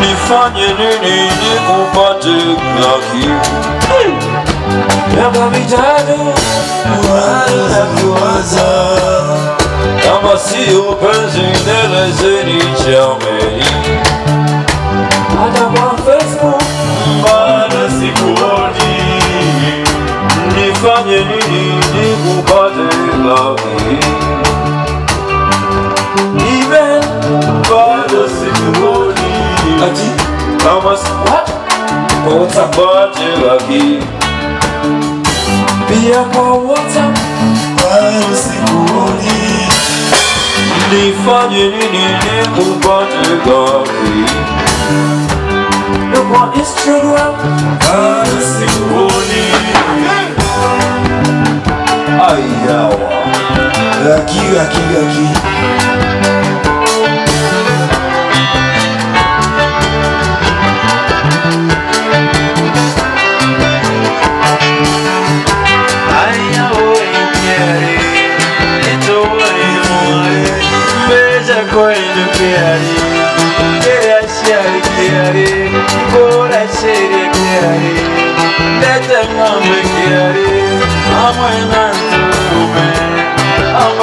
Nifanye nini nikupate haki? Miaka mitano wala kuwaza, kama sio penzi nielezeni jameni. Hata kwa Facebook bado sikuoni. Nifanye nini nikupate haki? Even bado sikuoni. Ati kama what? Utapate haki. Pia kwa WhatsApp bado sikuoni. Nifanye nini nikupate haki? Kwa Instagram bado sikuoni. Ayawa haki. I'm